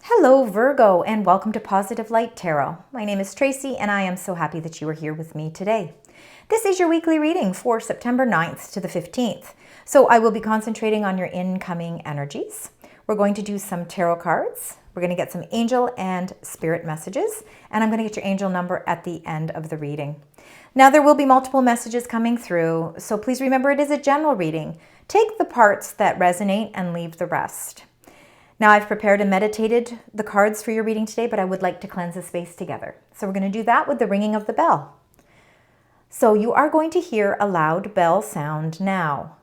Hello Virgo, and welcome to Positive Light Tarot. My name is Tracy and I am so happy that you are here with me today. This is your weekly reading for September 9th to the 15th. So I will be concentrating on your incoming energies. We're going to do some tarot cards. We're going to get some angel and spirit messages, and I'm going to get your angel number at the end of the reading. Now there will be multiple messages coming through, so please remember it is a general reading. Take the parts that resonate and leave the rest. Now I've prepared and meditated the cards for your reading today, but I would like to cleanse the space together. So we're going to do that with the ringing of the bell. So you are going to hear a loud bell sound now.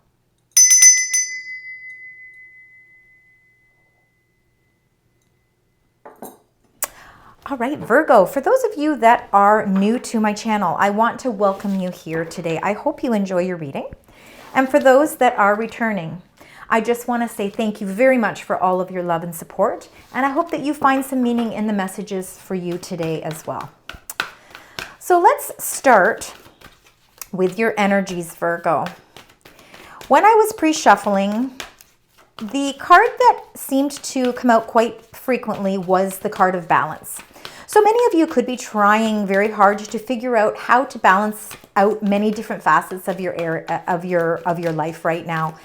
All right, Virgo, for those of you that are new to my channel, I want to welcome you here today. I hope you enjoy your reading. And for those that are returning, I just want to say thank you very much for all of your love and support, and I hope that you find some meaning in the messages for you today as well. So let's start with your energies, Virgo. When I was pre-shuffling, the card that seemed to come out quite frequently was the card of balance. So many of you could be trying very hard to figure out how to balance out many different facets of your life right now.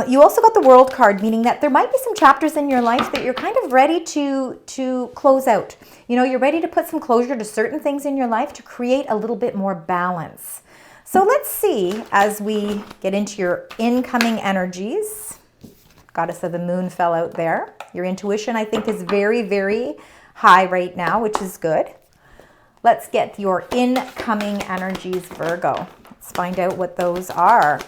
You also got the World card, meaning that there might be some chapters in your life that you're kind of ready to close out. You know, you're ready to put some closure to certain things in your life to create a little bit more balance. So let's see as we get into your incoming energies. Goddess of the Moon fell out there. Your intuition, I think, is very, very high right now, which is good. Let's get your incoming energies, Virgo. Let's find out what those are.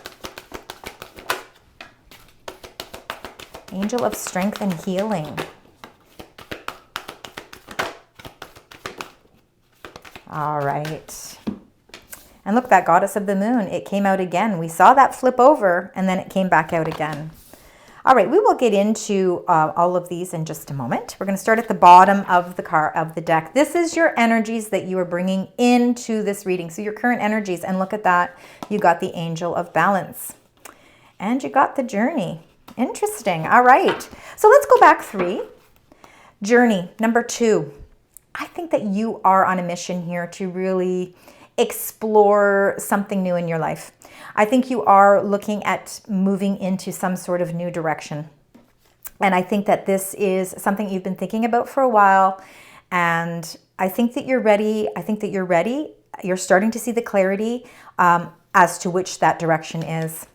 Angel of Strength and Healing. All right. And look, that Goddess of the Moon, it came out again. We saw that flip over and then it came back out again. All right, we will get into all of these in just a moment. We're going to start at the bottom of the deck. This is your energies that you are bringing into this reading. So your current energies, and look at that. You got the Angel of Balance. And you got the Journey. Interesting. All right. So let's go back 3. Journey, number 2. I think that you are on a mission here to really explore something new in your life. I think you are looking at moving into some sort of new direction. And I think that this is something you've been thinking about for a while. And I think that you're ready. You're starting to see the clarity as to which that direction is.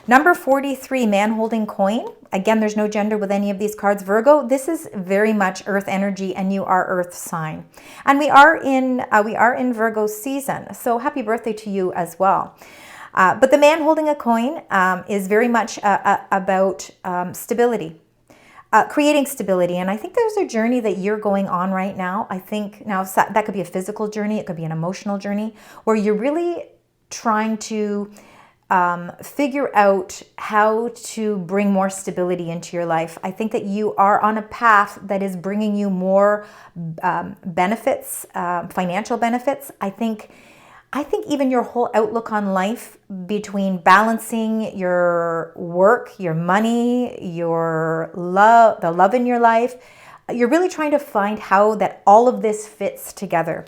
Number 43, man holding coin. Again, there's no gender with any of these cards. Virgo, this is very much earth energy and you are earth sign. And we are in Virgo season. So happy birthday to you as well. But the man holding a coin is very much about stability, creating stability. And I think there's a journey that you're going on right now. I think now that could be a physical journey. It could be an emotional journey where you're really trying to figure out how to bring more stability into your life. I think that you are on a path that is bringing you more benefits, financial benefits. I think even your whole outlook on life, between balancing your work, your money, your love, the love in your life, you're really trying to find how that all of this fits together.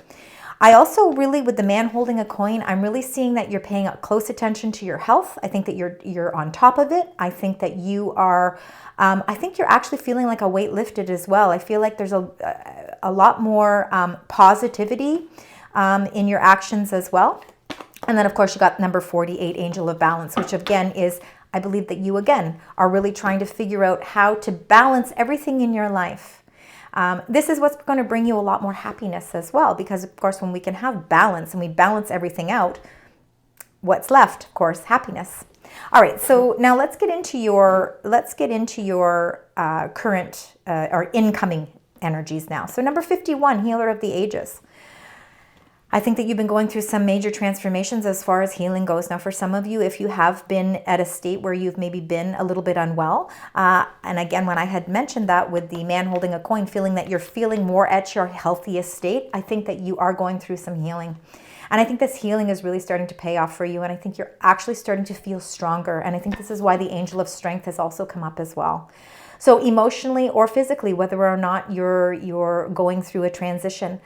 I also really, with the man holding a coin, I'm really seeing that you're paying close attention to your health. I think that you're on top of it. I think that you are, I think you're actually feeling like a weight lifted as well. I feel like there's a lot more positivity in your actions as well. And then of course you got number 48, Angel of Balance, which again is, I believe that you again are really trying to figure out how to balance everything in your life. This is what's going to bring you a lot more happiness as well, because of course when we can have balance and we balance everything out, what's left? Of course, happiness. All right, so now let's get into your current or incoming energies now. So number 51, Healer of the Ages. I think that you've been going through some major transformations as far as healing goes. Now, for some of you, if you have been at a state where you've maybe been a little bit unwell, and again, when I had mentioned that with the man holding a coin, feeling that you're feeling more at your healthiest state, I think that you are going through some healing. And I think this healing is really starting to pay off for you. And I think you're actually starting to feel stronger. And I think this is why the Angel of Strength has also come up as well. So emotionally or physically, whether or not you're going through a transition,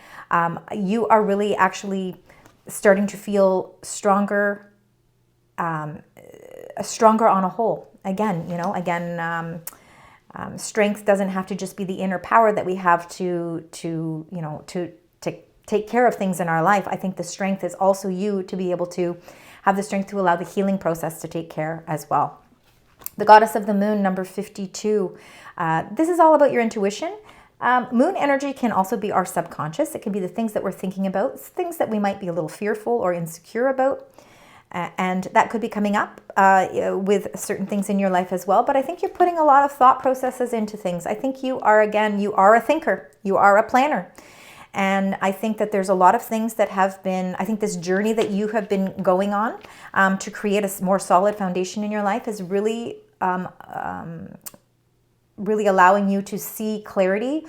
you are really actually starting to feel stronger, stronger on a whole. Again, strength doesn't have to just be the inner power that we have to take care of things in our life. I think the strength is also you to be able to have the strength to allow the healing process to take care as well. The goddess of the moon, number 52. This is all about your intuition. Moon energy can also be our subconscious. It can be the things that we're thinking about, things that we might be a little fearful or insecure about. And that could be coming up with certain things in your life as well. But I think you're putting a lot of thought processes into things. I think you are a thinker. You are a planner. And I think that there's a lot of things that have been, I think this journey that you have been going on to create a more solid foundation in your life is really, really allowing you to see clarity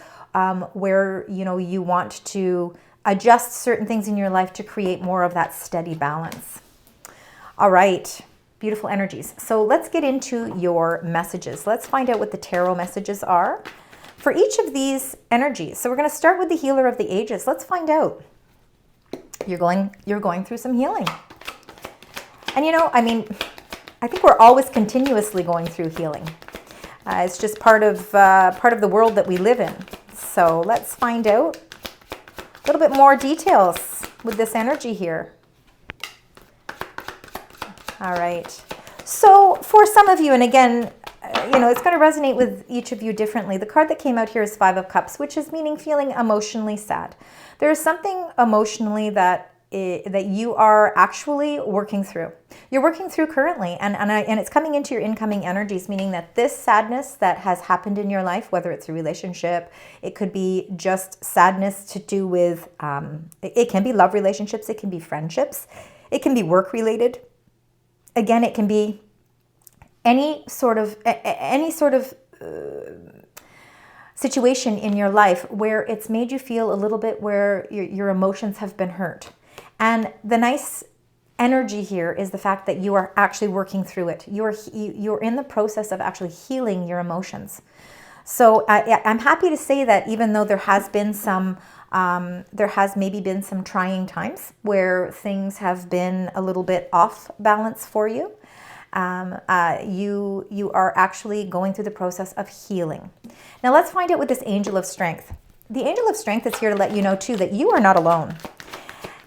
where, you want to adjust certain things in your life to create more of that steady balance. All right, beautiful energies. So let's get into your messages. Let's find out what the tarot messages are for each of these energies. So we're going to start with the healer of the ages. Let's find out. You're going through some healing. And I think we're always continuously going through healing. It's just part of the world that we live in. So let's find out a little bit more details with this energy here. All right. So for some of you, and again, it's going to resonate with each of you differently. The card that came out here is Five of Cups, which is meaning feeling emotionally sad. There is something emotionally that you are actually working through. You're working through currently, and it's coming into your incoming energies, meaning that this sadness that has happened in your life, whether it's a relationship, it could be just sadness to do with, it can be love relationships, it can be friendships, it can be work related. Again, it can be any sort of situation in your life where it's made you feel a little bit where your emotions have been hurt. And the nice energy here is the fact that you are actually working through it. You're in the process of actually healing your emotions. So I'm happy to say that even though there has maybe been some trying times where things have been a little bit off balance for you, you are actually going through the process of healing. Now let's find out with this Angel of Strength. The Angel of Strength is here to let you know too that you are not alone.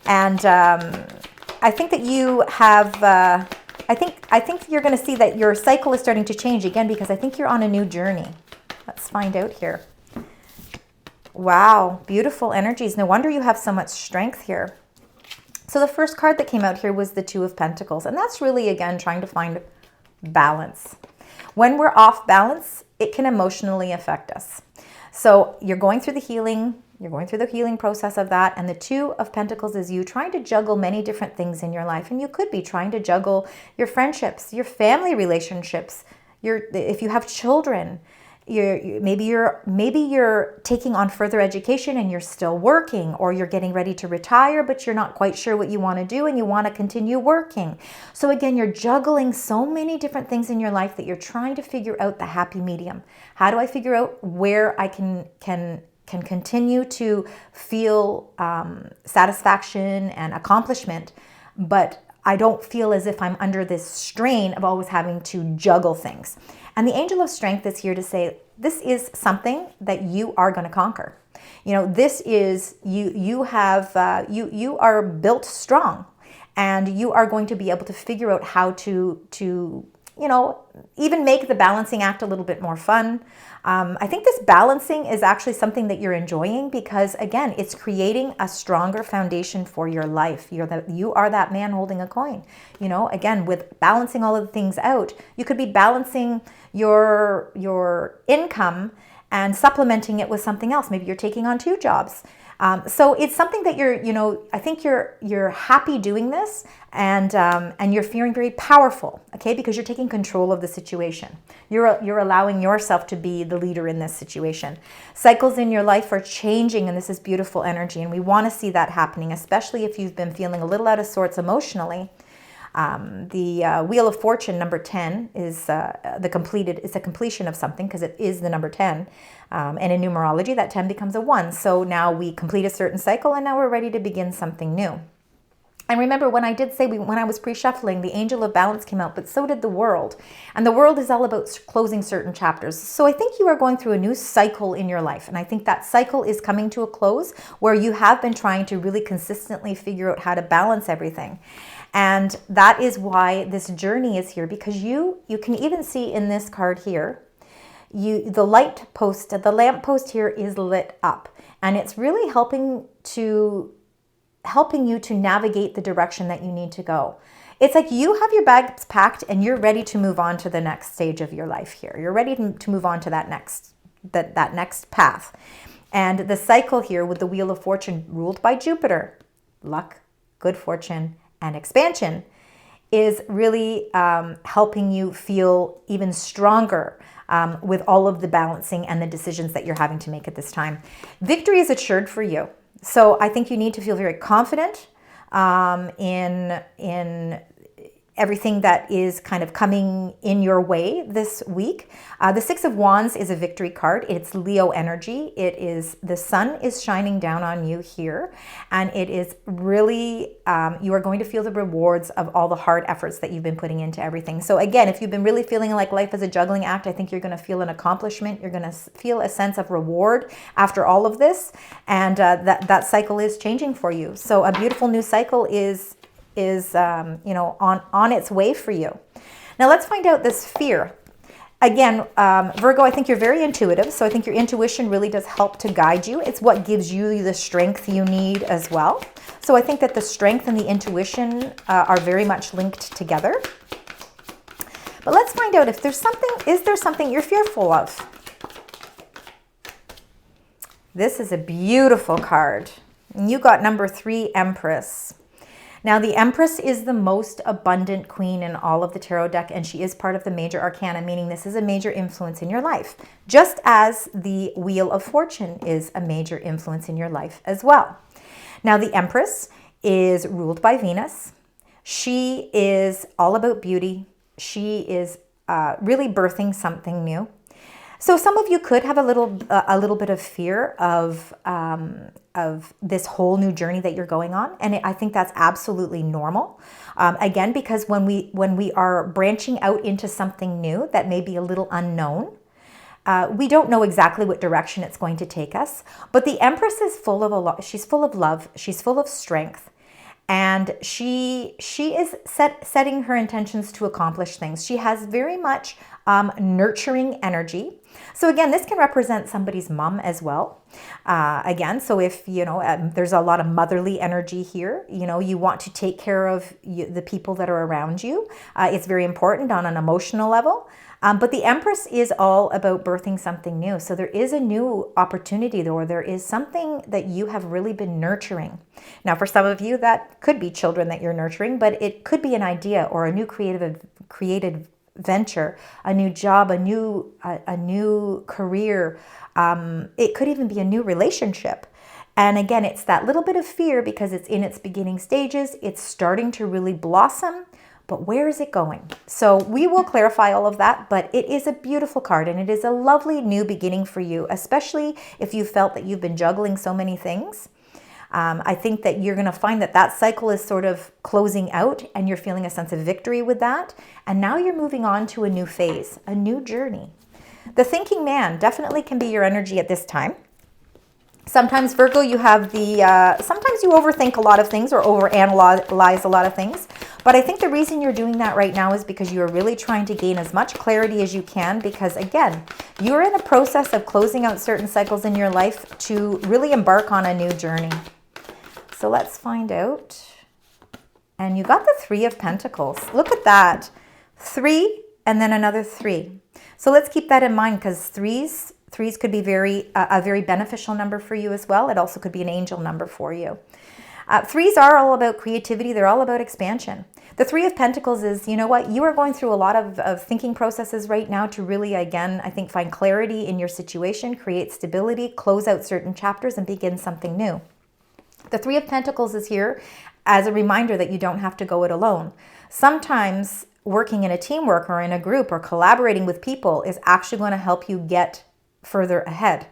And I think that you have, I think you're going to see that your cycle is starting to change again, because I think you're on a new journey. Let's find out here. Wow, beautiful energies. No wonder you have so much strength here. So the first card that came out here was the Two of Pentacles. And that's really, again, trying to find balance. When we're off balance, it can emotionally affect us. So you're going through the healing. You're going through the healing process of that. And the Two of Pentacles is you trying to juggle many different things in your life. And you could be trying to juggle your friendships, your family relationships, if you have children. Maybe you're taking on further education and you're still working, or you're getting ready to retire, but you're not quite sure what you want to do and you want to continue working. So again, you're juggling so many different things in your life that you're trying to figure out the happy medium. How do I figure out where I can continue to feel satisfaction and accomplishment, but I don't feel as if I'm under this strain of always having to juggle things. And the Angel of Strength is here to say, this is something that you are going to conquer. This is, you are built strong, and you are going to be able to figure out how to even make the balancing act a little bit more fun. I think this balancing is actually something that you're enjoying, because again, it's creating a stronger foundation for your life. You are that man holding a coin. Again, with balancing all of the things out, you could be balancing your income and supplementing it with something else. Maybe you're taking on 2 jobs. So it's something that I think you're happy doing this, and you're feeling very powerful, okay? Because you're taking control of the situation. You're allowing yourself to be the leader in this situation. Cycles in your life are changing, and this is beautiful energy, and we want to see that happening, especially if you've been feeling a little out of sorts emotionally. The Wheel of Fortune, number 10, is it's a completion of something because it is the number 10. And in numerology, that 10 becomes a 1. So now we complete a certain cycle and now we're ready to begin something new. And remember, when I did say, when I was pre-shuffling, the Angel of Balance came out, but so did the World. And the World is all about closing certain chapters. So I think you are going through a new cycle in your life. And I think that cycle is coming to a close where you have been trying to really consistently figure out how to balance everything. And that is why this journey is here, because you can even see in this card here, the lamp post here is lit up. And it's really helping you to navigate the direction that you need to go. It's like you have your bags packed and you're ready to move on to the next stage of your life here. You're ready to move on to that next path. And the cycle here with the Wheel of Fortune ruled by Jupiter, luck, good fortune, and expansion, is really helping you feel even stronger with all of the balancing and the decisions that you're having to make at this time. Victory is assured for you. So I think you need to feel very confident in everything that is kind of coming in your way this week. The Six of Wands is a victory card. It's Leo energy. It is the sun is shining down on you here. And it is really, you are going to feel the rewards of all the hard efforts that you've been putting into everything. So again, if you've been really feeling like life is a juggling act, I think you're going to feel an accomplishment. You're going to feel a sense of reward after all of this. And that cycle is changing for you. So a beautiful new cycle is on its way for you. Now let's find out this fear. Again, Virgo, I think you're very intuitive, so I think your intuition really does help to guide you. It's what gives you the strength you need as well. So I think that the strength and the intuition are very much linked together. But let's find out if is there something you're fearful of? This is a beautiful card. And you got number 3, Empress. Now, the Empress is the most abundant queen in all of the tarot deck, and she is part of the major arcana, meaning this is a major influence in your life, just as the Wheel of Fortune is a major influence in your life as well. Now, the Empress is ruled by Venus. She is all about beauty. She is really birthing something new. So some of you could have a little bit of fear of this whole new journey that you're going on, and I think that's absolutely normal. Again, because when we are branching out into something new that may be a little unknown, we don't know exactly what direction it's going to take us. But the Empress is full of she's full of love. She's full of strength. And she is setting her intentions to accomplish things. She has very much nurturing energy. So again, this can represent somebody's mom as well. Again, so if, there's a lot of motherly energy here, you want to take care of the people that are around you. It's very important on an emotional level. But the Empress is all about birthing something new. So there is a new opportunity, or there is something that you have really been nurturing. Now, for some of you, that could be children that you're nurturing, but it could be an idea or a new creative venture, a new job, a new career. It could even be a new relationship. And again, it's that little bit of fear because it's in its beginning stages. It's starting to really blossom. But where is it going? So we will clarify all of that, but it is a beautiful card and it is a lovely new beginning for you, especially if you felt that you've been juggling so many things. I think that you're going to find that cycle is sort of closing out and you're feeling a sense of victory with that. And now you're moving on to a new phase, a new journey. The thinking man definitely can be your energy at this time. Sometimes, Virgo, you have sometimes you overthink a lot of things or overanalyze a lot of things. But I think the reason you're doing that right now is because you are really trying to gain as much clarity as you can because, again, you're in the process of closing out certain cycles in your life to really embark on a new journey. So let's find out. And you got the 3 of Pentacles. Look at that. 3 and then another 3. So let's keep that in mind because threes could be a very beneficial number for you as well. It also could be an angel number for you. 3s are all about creativity. They're all about expansion. The 3 of Pentacles is, you are going through a lot of thinking processes right now to really, again, I think find clarity in your situation, create stability, close out certain chapters, and begin something new. The 3 of Pentacles is here as a reminder that you don't have to go it alone. Sometimes working in a teamwork or in a group or collaborating with people is actually going to help you get further ahead.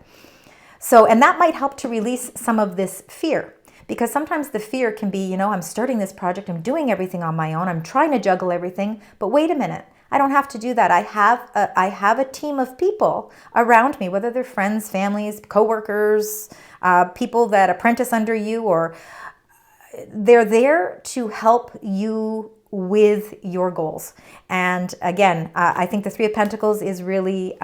So, and that might help to release some of this fear, because sometimes the fear can be, I'm starting this project, I'm doing everything on my own, I'm trying to juggle everything, but wait a minute, I don't have to do that. I have a team of people around me, whether they're friends, families, coworkers, people that apprentice under you, or they're there to help you with your goals. And again, I think the Three of Pentacles is really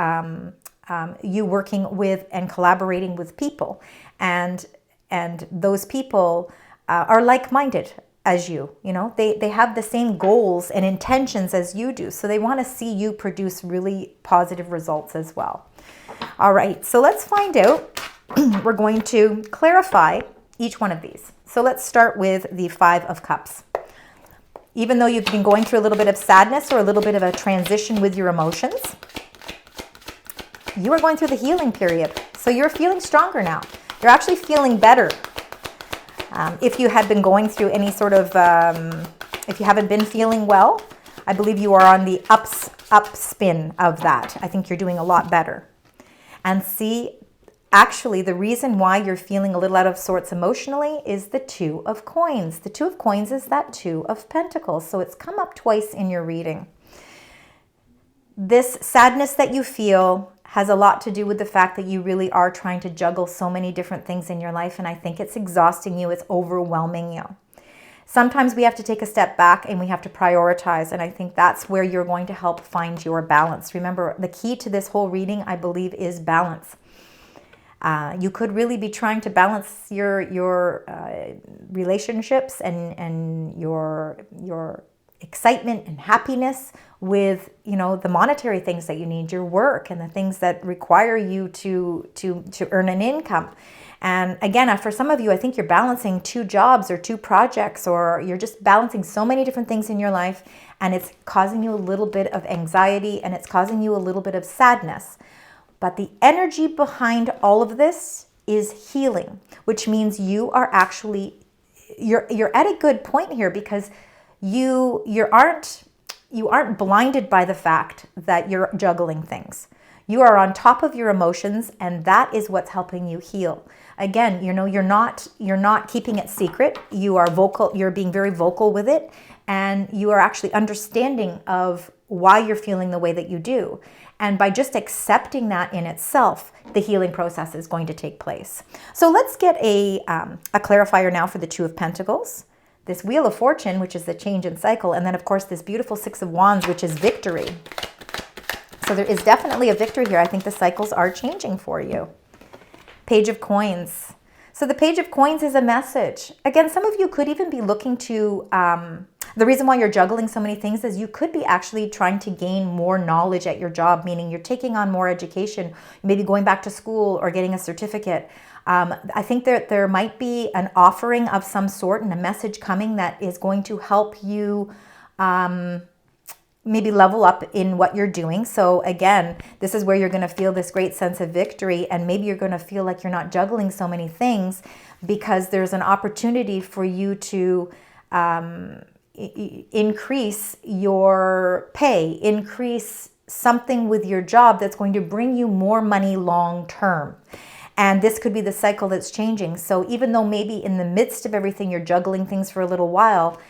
you working with and collaborating with people, and those people are like-minded as you. They have the same goals and intentions as you do, so they want to see you produce really positive results as well. All right, so let's find out. We're going to clarify each one of these. So let's start with the Five of Cups. Even though you've been going through a little bit of sadness or a little bit of a transition with your emotions, you are going through the healing period. So you're feeling stronger now. You're actually feeling better. If you had been going through any sort of, if you haven't been feeling well, I believe you are on the upspin of that. I think you're doing a lot better. And see, actually, the reason why you're feeling a little out of sorts emotionally is the Two of Coins. The Two of Coins is that Two of Pentacles. So it's come up twice in your reading. This sadness that you feel has a lot to do with the fact that you really are trying to juggle so many different things in your life, and I think it's exhausting you, it's overwhelming you. Sometimes we have to take a step back and we have to prioritize, and I think that's where you're going to help find your balance. Remember, the key to this whole reading, I believe, is balance. You could really be trying to balance your relationships and your excitement and happiness with, the monetary things that you need, your work and the things that require you to earn an income. And again, for some of you, I think you're balancing 2 jobs or 2 projects, or you're just balancing so many different things in your life, and it's causing you a little bit of anxiety and it's causing you a little bit of sadness. But the energy behind all of this is healing, which means you are actually, you're at a good point here, because you aren't blinded by the fact that you're juggling things. You are on top of your emotions, and that is what's helping you heal. Again, you're not keeping it secret. You are vocal, you're being very vocal with it, and you are actually understanding of why you're feeling the way that you do. And by just accepting that in itself, the healing process is going to take place. So let's get a clarifier now for the Two of Pentacles, this Wheel of Fortune, which is the change in cycle, and then of course this beautiful Six of Wands, which is victory. So there is definitely a victory here. I think the cycles are changing for you. Page of Coins. So the Page of Coins is a message. Again, some of you could even be looking to, the reason why you're juggling so many things is you could be actually trying to gain more knowledge at your job, meaning you're taking on more education, maybe going back to school or getting a certificate. I think that there might be an offering of some sort and a message coming that is going to help you maybe level up in what you're doing. So again, this is where you're going to feel this great sense of victory, and maybe you're going to feel like you're not juggling so many things because there's an opportunity for you to increase your pay, increase something with your job that's going to bring you more money long term. And this could be the cycle that's changing. So even though maybe in the midst of everything you're juggling things for a little while,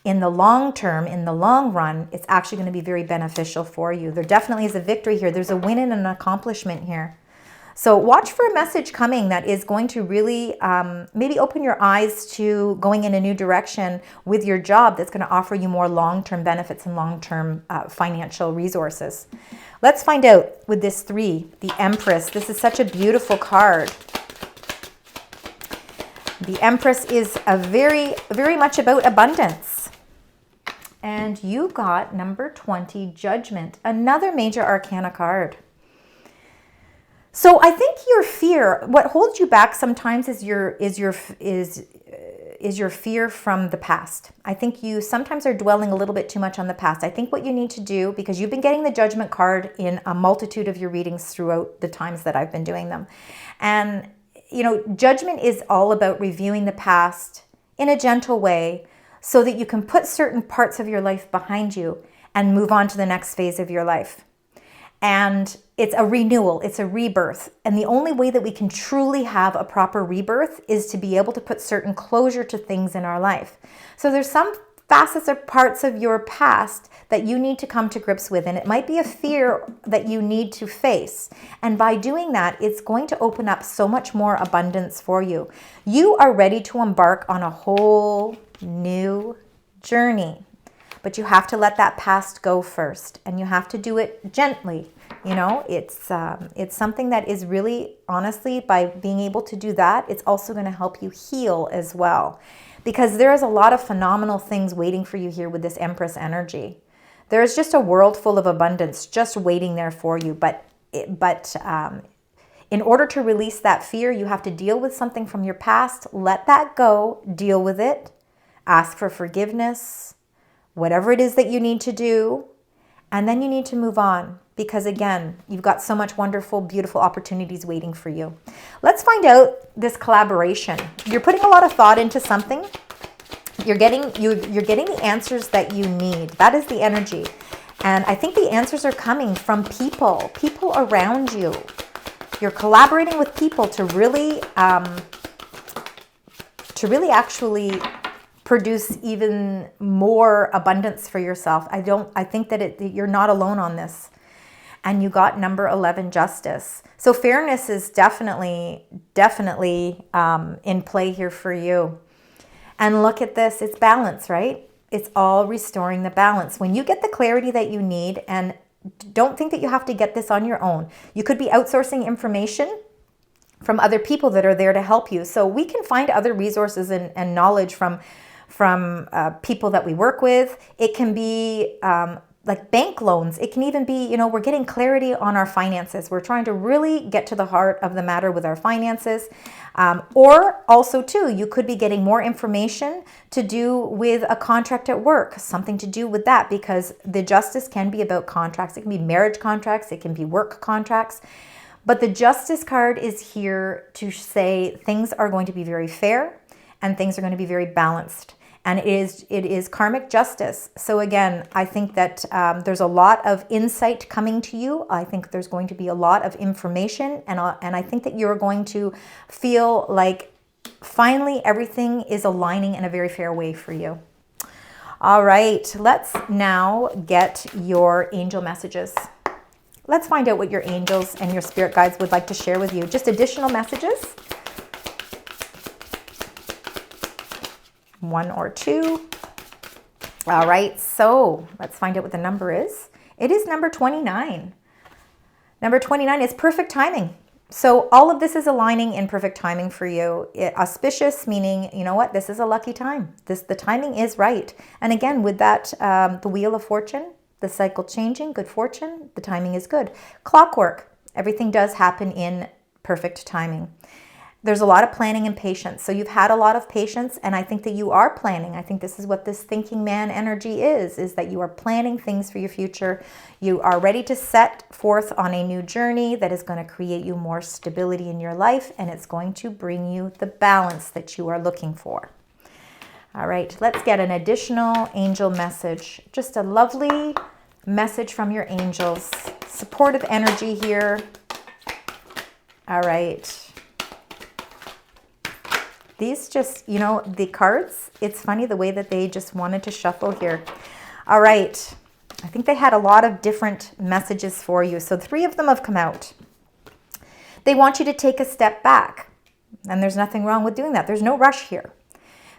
in the long term, in the long run, it's actually going to be very beneficial for you. There definitely is a victory here. There's a win and an accomplishment here. So watch for a message coming that is going to really maybe open your eyes to going in a new direction with your job that's going to offer you more long-term benefits and long-term financial resources. Let's find out with this 3, the Empress. This is such a beautiful card. The Empress is very much about abundance. And you got number 20, Judgment, another major arcana card. So I think your fear, what holds you back sometimes is your fear from the past. I think you sometimes are dwelling a little bit too much on the past. I think what you need to do, because you've been getting the Judgment card in a multitude of your readings throughout the times that I've been doing them. And Judgment is all about reviewing the past. in a gentle way so that you can put certain parts of your life behind you and move on to the next phase of your life. And it's a renewal, it's a rebirth. And the only way that we can truly have a proper rebirth is to be able to put certain closure to things in our life. So there's some facets or parts of your past that you need to come to grips with. And it might be a fear that you need to face. And by doing that, it's going to open up so much more abundance for you. You are ready to embark on a whole new journey. But you have to let that past go first, and you have to do it gently. You know, it's something that is really, honestly, by being able to do that, it's also going to help you heal as well. Because there is a lot of phenomenal things waiting for you here with this Empress energy. There is just a world full of abundance just waiting there for you. But in order to release that fear, you have to deal with something from your past. Let that go. Deal with it. Ask for forgiveness. Whatever it is that you need to do, and then you need to move on because, again, you've got so much wonderful, beautiful opportunities waiting for you. Let's find out this collaboration. You're putting a lot of thought into something. You're getting the answers that you need. That is the energy. And I think the answers are coming from people around you. You're collaborating with people to really actually produce even more abundance for yourself. I think that you're not alone on this. And you got number 11, justice. So fairness is definitely in play here for you. And look at this, it's balance, right? It's all restoring the balance. When you get the clarity that you need, and don't think that you have to get this on your own. You could be outsourcing information from other people that are there to help you. So we can find other resources and knowledge from people that we work with. It can be like bank loans. It can even be, you know, we're getting clarity on our finances. We're trying to really get to the heart of the matter with our finances. Or also too, you could be getting more information to do with a contract at work, something to do with that, because the justice can be about contracts. It can be marriage contracts. It can be work contracts. But the justice card is here to say things are going to be very fair and things are going to be very balanced. And it is karmic justice. So again, I think that there's a lot of insight coming to you. I think there's going to be a lot of information. And I think that you're going to feel like finally everything is aligning in a very fair way for you. All right, let's now get your angel messages. Let's find out what your angels and your spirit guides would like to share with you. Just additional messages. 1 or 2. All right, so let's find out what the number is. It is number 29. Number 29 is perfect timing. So all of this is aligning in perfect timing for you. Auspicious, meaning, you know what, this is a lucky time. The timing is right. And again, with that, the Wheel of Fortune, the cycle changing, good fortune, the timing is good. Clockwork, everything does happen in perfect timing. There's a lot of planning and patience. So you've had a lot of patience, and I think that you are planning. I think this is what this thinking man energy is that you are planning things for your future. You are ready to set forth on a new journey that is going to create you more stability in your life, and it's going to bring you the balance that you are looking for. All right, let's get an additional angel message. Just a lovely message from your angels. Supportive energy here. All right. These just, you know, the cards, it's funny the way that they just wanted to shuffle here. All right. I think they had a lot of different messages for you. So 3 of them have come out. They want you to take a step back. And there's nothing wrong with doing that. There's no rush here.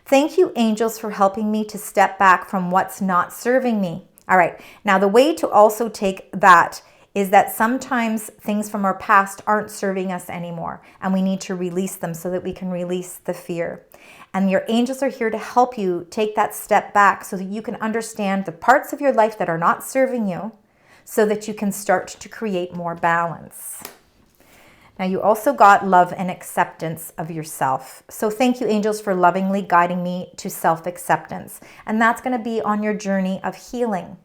Thank you, angels, for helping me to step back from what's not serving me. All right. Now, the way to also take that is that sometimes things from our past aren't serving us anymore, and we need to release them so that we can release the fear. And your angels are here to help you take that step back so that you can understand the parts of your life that are not serving you so that you can start to create more balance. Now, you also got love and acceptance of yourself. So thank you, angels, for lovingly guiding me to self-acceptance. And that's going to be on your journey of healing.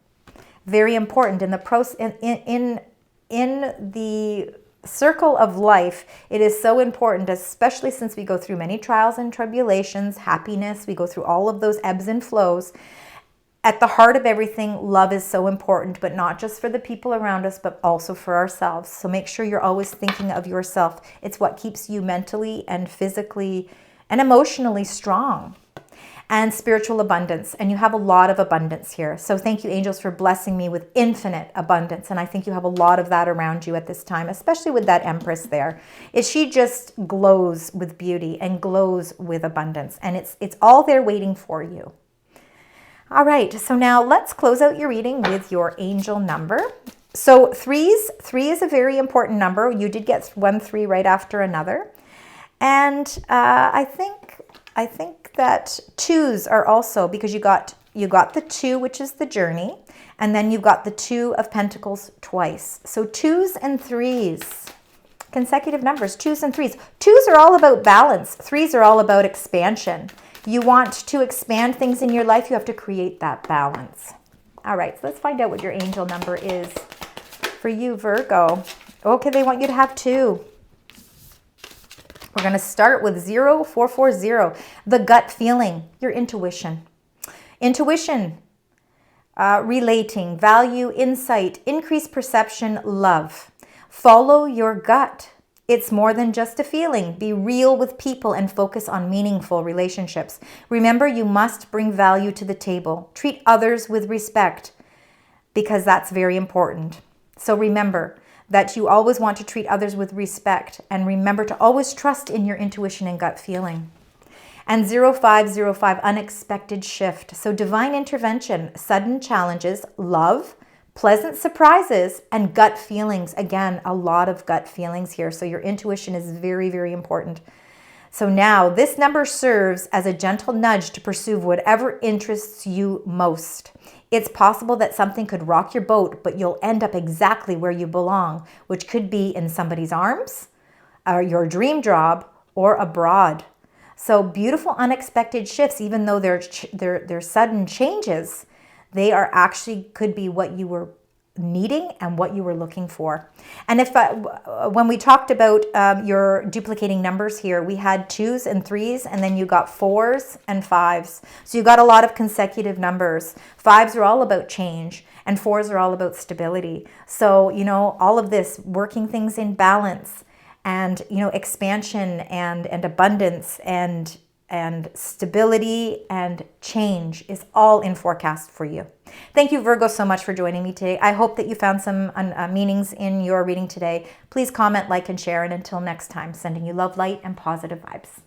Very important in the circle of life, it is so important, especially since we go through many trials and tribulations, happiness, we go through all of those ebbs and flows. At the heart of everything, love is so important, but not just for the people around us, but also for ourselves. So make sure you're always thinking of yourself. It's what keeps you mentally and physically and emotionally strong. And spiritual abundance. And you have a lot of abundance here. So thank you, angels, for blessing me with infinite abundance. And I think you have a lot of that around you at this time, especially with that Empress there. She just glows with beauty and glows with abundance. And it's all there waiting for you. All right, so now let's close out your reading with your angel number. So three is a very important number. You did get 1 3 right after another. And I think that 2s are also, because you got the 2, which is the journey, and then you've got the 2 of Pentacles twice. So 2s and 3s, consecutive numbers, 2s and 3s. 2s are all about balance. 3s are all about expansion. You want to expand things in your life, you have to create that balance. All right, so let's find out what your angel number is for you, Virgo. Okay, they want you to have 2. We're going to start with 0440, the gut feeling, your intuition. Intuition, relating, value, insight, increased perception, love. Follow your gut. It's more than just a feeling. Be real with people and focus on meaningful relationships. Remember, you must bring value to the table. Treat others with respect, because that's very important. So remember that you always want to treat others with respect, and remember to always trust in your intuition and gut feeling. And 0505, unexpected shift. So divine intervention, sudden challenges, love, pleasant surprises, and gut feelings. Again, a lot of gut feelings here. So your intuition is very, very important. So now this number serves as a gentle nudge to pursue whatever interests you most. It's possible that something could rock your boat, but you'll end up exactly where you belong, which could be in somebody's arms, or your dream job, or abroad. So beautiful unexpected shifts, even though they're sudden changes, they are actually could be what you were needing and what you were looking for. And if when we talked about your duplicating numbers here, we had 2s and 3s, and then you got 4s and 5s. So you got a lot of consecutive numbers. 5s are all about change, and 4s are all about stability. So, you know, all of this, working things in balance, and, you know, expansion and abundance and stability and change is all in forecast for you. Thank you, Virgo, so much for joining me today. I hope that you found some meanings in your reading today. Please comment, like, and share. And until next time, sending you love, light, and positive vibes.